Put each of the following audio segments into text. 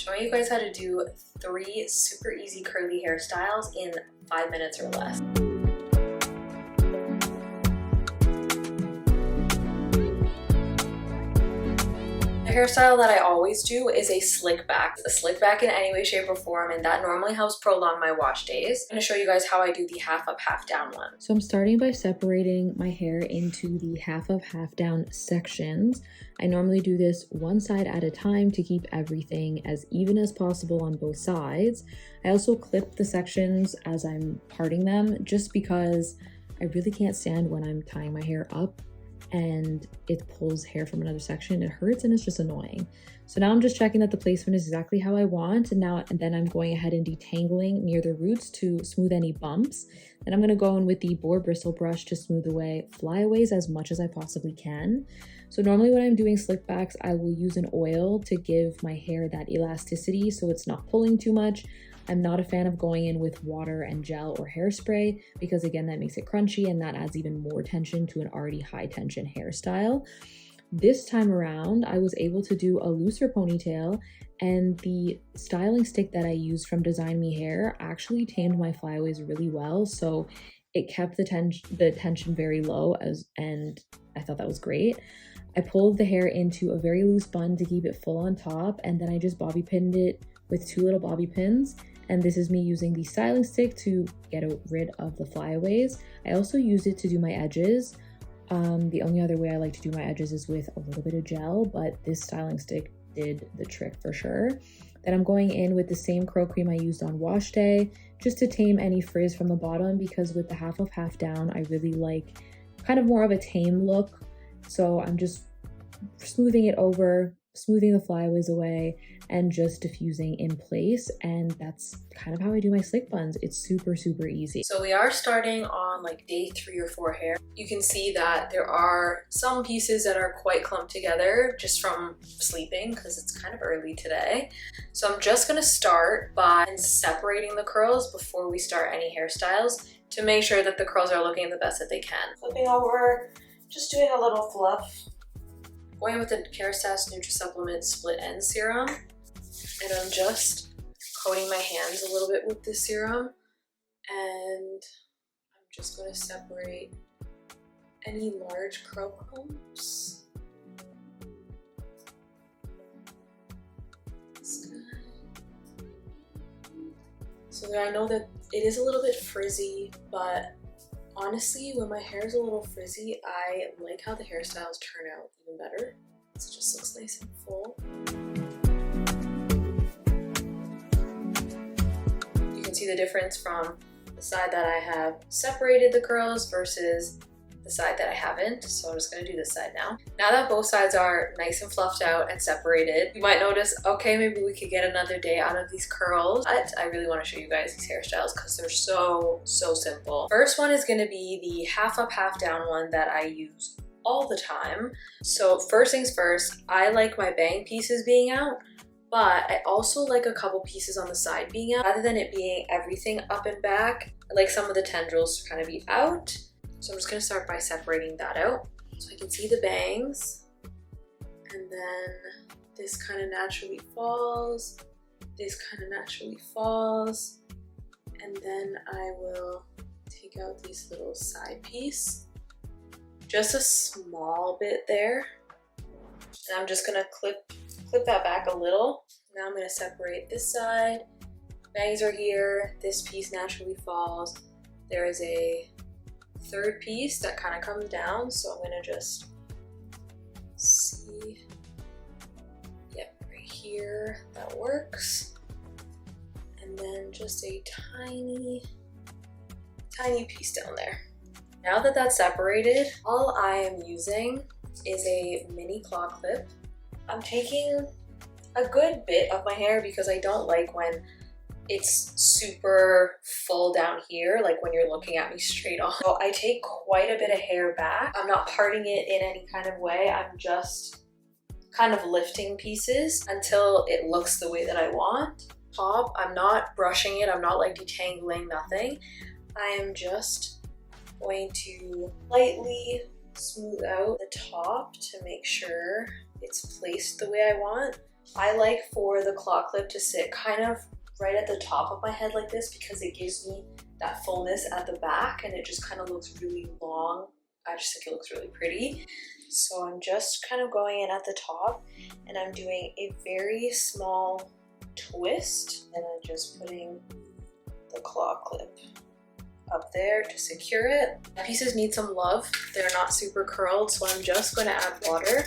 showing you guys how to do 3 super easy curly hairstyles in 5 minutes or less. The hairstyle that I always do is a slick back. A slick back in any way, shape, or form, and that normally helps prolong my wash days. I'm gonna show you guys how I do the half up, half down one. So I'm starting by separating my hair into the half up, half down sections. I normally do this one side at a time to keep everything as even as possible on both sides. I also clip the sections as I'm parting them just because I really can't stand when I'm tying my hair up and it pulls hair from another section. It hurts and it's just annoying. So now I'm just checking that the placement is exactly how I want, and then I'm going ahead and detangling near the roots to smooth any bumps. Then I'm going to go in with the boar bristle brush to smooth away flyaways as much as I possibly can. So normally when I'm doing slick backs, I will use an oil to give my hair that elasticity so it's not pulling too much. I'm not a fan of going in with water and gel or hairspray because again, that makes it crunchy and that adds even more tension to an already high tension hairstyle. This time around, I was able to do a looser ponytail, and the styling stick that I used from Design Me Hair actually tamed my flyaways really well. So it kept the tension very low and I thought that was great. I pulled the hair into a very loose bun to keep it full on top, and then I just bobby pinned it with 2 little bobby pins. And this is me using the styling stick to get rid of the flyaways. I also used it to do my edges. The only other way I like to do my edges is with a little bit of gel, but this styling stick did the trick for sure. Then I'm going in with the same curl cream I used on wash day, just to tame any frizz from the bottom, because with the half up, half down, I really like kind of more of a tame look. So I'm just smoothing it over, smoothing the flyaways away, and just diffusing in place. And that's kind of how I do my slick buns. It's super, super easy. So we are starting on like day 3 or 4 hair. You can see that there are some pieces that are quite clumped together just from sleeping because it's kind of early today. So I'm just gonna start by separating the curls before we start any hairstyles to make sure that the curls are looking the best that they can. Flipping over, just doing a little fluff. Going with the Hairstyles Nutri-Supplement Split End Serum, and I'm just coating my hands a little bit with this serum, and I'm just going to separate any large curl clumps. So that I know that it is a little bit frizzy, but honestly, when my hair is a little frizzy, I like how the hairstyles turn out even better. It just looks nice and full. You can see the difference from the side that I have separated the curls versus the side that I haven't. So I'm just gonna do this side now. Now that both sides are nice and fluffed out and separated, you might notice, okay, maybe we could get another day out of these curls. But I really wanna show you guys these hairstyles because they're so simple. First one is gonna be the half up, half down one that I use all the time. So first things first, I like my bang pieces being out, but I also like a couple pieces on the side being out. Rather than it being everything up and back, I like some of the tendrils to kind of be out. So I'm just gonna start by separating that out. So I can see the bangs, and then this kind of naturally falls, this kind of naturally falls, and then I will take out these little side piece, just a small bit there. And I'm just gonna clip that back a little. Now I'm gonna separate this side. Bangs are here, this piece naturally falls. There is a third piece that kind of comes down, so I'm gonna just see, yep, right here, that works. And then just a tiny piece down there. Now that that's separated, all I am using is a mini claw clip. I'm taking a good bit of my hair because I don't like when it's super full down here, like when you're looking at me straight on. So I take quite a bit of hair back. I'm not parting it in any kind of way. I'm just kind of lifting pieces until it looks the way that I want. Top, I'm not brushing it. I'm not like detangling, nothing. I am just going to lightly smooth out the top to make sure it's placed the way I want. I like for the claw clip to sit kind of right at the top of my head like this because it gives me that fullness at the back and it just kind of looks really long. I just think it looks really pretty. So I'm just kind of going in at the top and I'm doing a very small twist and I'm just putting the claw clip up there to secure it. My pieces need some love. They're not super curled, so I'm just going to add water,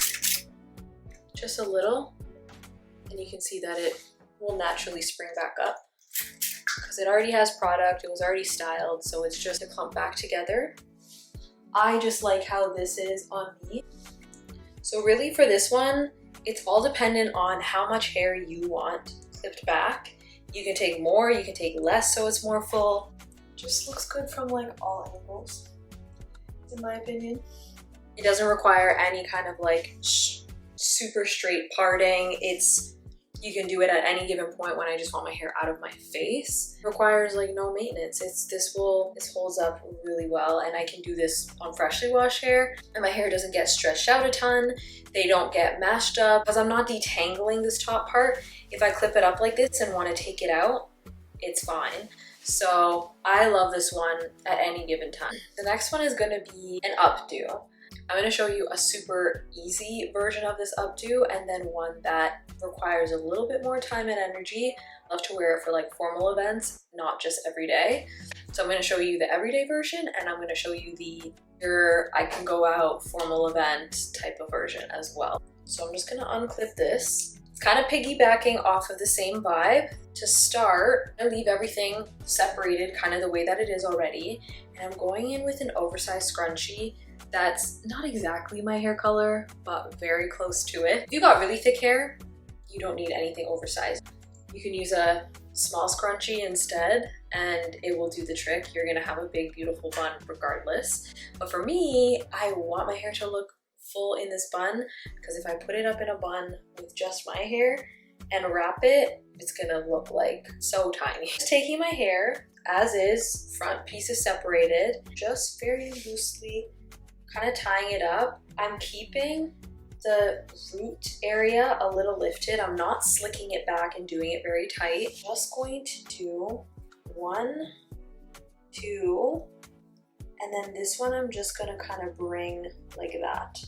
just a little, and you can see that it will naturally spring back up because it already has product, it was already styled, so it's just to clump back together. I just like how this is on me. So really for this one, it's all dependent on how much hair you want clipped back. You can take more, you can take less so it's more full. Just looks good from like all angles, in my opinion. It doesn't require any kind of like super straight parting. You can do it at any given point when I just want my hair out of my face. It requires like no maintenance. This holds up really well and I can do this on freshly washed hair and my hair doesn't get stretched out a ton. They don't get mashed up because I'm not detangling this top part. If I clip it up like this and want to take it out, it's fine. So I love this one at any given time. The next one is going to be an updo. I'm going to show you a super easy version of this updo and then one that requires a little bit more time and energy. I love to wear it for like formal events, not just every day. So I'm going to show you the everyday version and I'm going to show you the I can go out formal event type of version as well. So I'm just going to unclip this. It's kind of piggybacking off of the same vibe. To start, I leave everything separated kind of the way that it is already. And I'm going in with an oversized scrunchie that's not exactly my hair color, but very close to it. If you got really thick hair, you don't need anything oversized. You can use a small scrunchie instead and it will do the trick. You're gonna have a big, beautiful bun regardless. But for me, I want my hair to look full in this bun because if I put it up in a bun with just my hair and wrap it, it's gonna look like so tiny. Just taking my hair as is, front piece is separated, just very loosely kind of tying it up. I'm keeping the root area a little lifted. I'm not slicking it back and doing it very tight. Just going to do 1, 2, and then this one I'm just gonna kind of bring like that.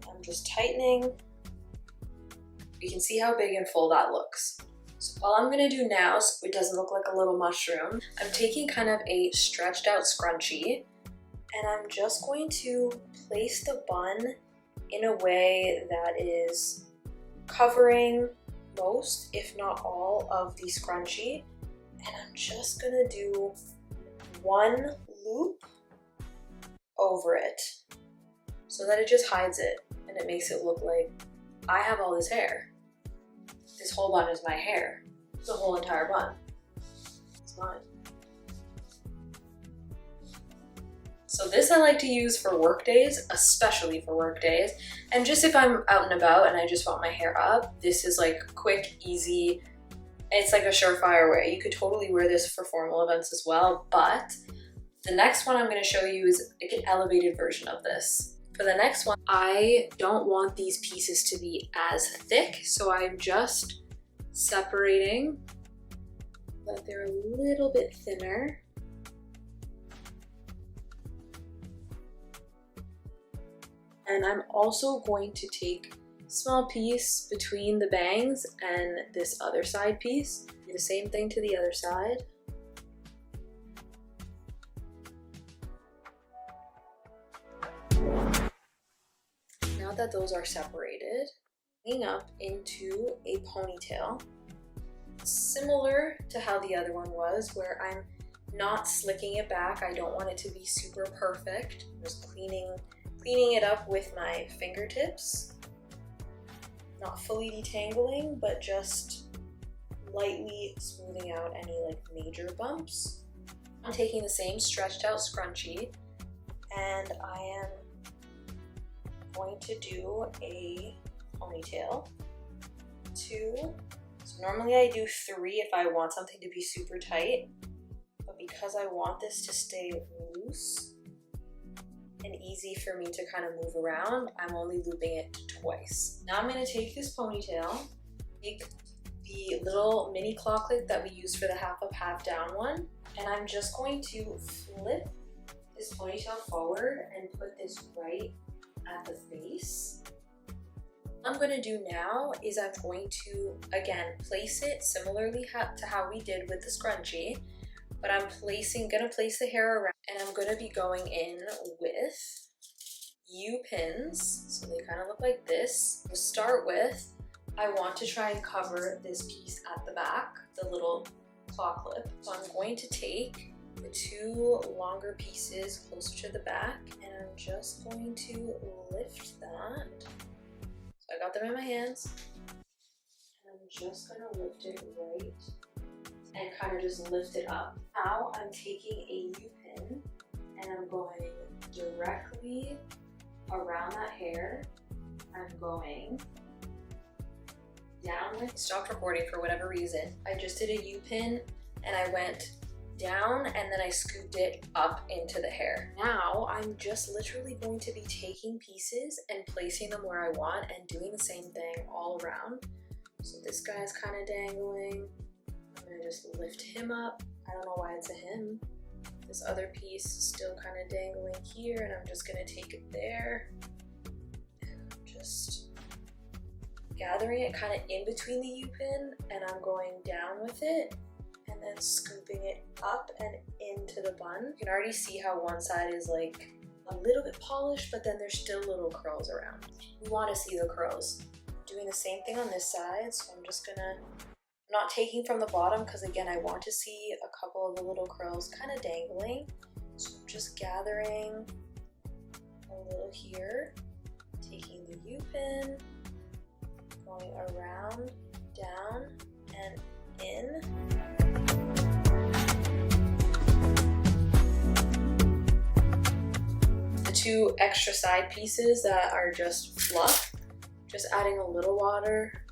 I'm just tightening. You can see how big and full that looks. So all I'm gonna do now, so it doesn't look like a little mushroom, I'm taking kind of a stretched out scrunchie and I'm just going to place the bun in a way that is covering most, if not all, of the scrunchie. And I'm just gonna do 1 loop over it so that it just hides it and it makes it look like I have all this hair. This whole bun is my hair. The whole entire bun. It's mine. So this I like to use for work days, especially for work days. And just if I'm out and about and I just want my hair up, this is like quick, easy. It's like a surefire way. You could totally wear this for formal events as well, but the next one I'm gonna show you is like an elevated version of this. For the next one, I don't want these pieces to be as thick, so I'm just separating so that they're a little bit thinner. And I'm also going to take a small piece between the bangs and this other side piece. Do the same thing to the other side. Now that those are separated, hanging up into a ponytail, similar to how the other one was, where I'm not slicking it back. I don't want it to be super perfect. I'm just cleaning it up with my fingertips. Not fully detangling, but just lightly smoothing out any like major bumps. I'm taking the same stretched out scrunchie and I am going to do a ponytail. 2. So normally I do 3 if I want something to be super tight, but because I want this to stay loose and easy for me to kind of move around, I'm only looping it twice. Now I'm going to take this ponytail Take the little mini claw clip that we used for the half up, half down one, and I'm just going to flip this ponytail forward and put this right at the face. What I'm going to do now is I'm going to, again, place it similarly to how we did with the scrunchie, but I'm going to place the hair around, and I'm going to be going in with U-pins, so they kind of look like this. To start with, I want to try and cover this piece at the back, the little claw clip. So I'm going to take the two longer pieces closer to the back, and I'm just going to lift that. So I got them in my hands, and I'm just gonna lift it right and kind of just lift it up. Now I'm taking a U-pin and I'm going directly around that hair. I'm going down. I stopped recording for whatever reason. I just did a U-pin and I went down and then I scooped it up into the hair. Now I'm just literally going to be taking pieces and placing them where I want and doing the same thing all around. So this guy's kind of dangling. I'm gonna just lift him up. I don't know why it's a him. This other piece is still kind of dangling here, and I'm just gonna take it there. And just gathering it kind of in between the U-pin, and I'm going down with it and then scooping it up and into the bun. You can already see how one side is like a little bit polished, but then there's still little curls around. We want to see the curls. Doing the same thing on this side, so I'm just gonna, I'm not taking from the bottom because again, I want to see a couple of the little curls kind of dangling. So I'm just gathering a little here, taking the U-pin, going around, down, and in. The two extra side pieces that are just fluff, just adding a little water.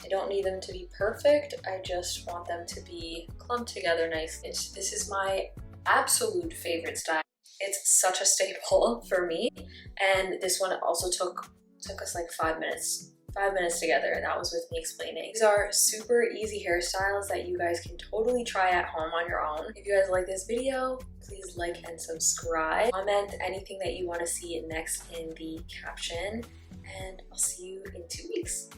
I don't need them to be perfect, I just want them to be clumped together nicely. This is my absolute favorite style. It's such a staple for me, and this one also took us like 5 minutes. 5 minutes together, and that was with me explaining. These are super easy hairstyles that you guys can totally try at home on your own. If you guys like this video, please like and subscribe. Comment anything that you want to see next in the caption, and I'll see you in 2 weeks.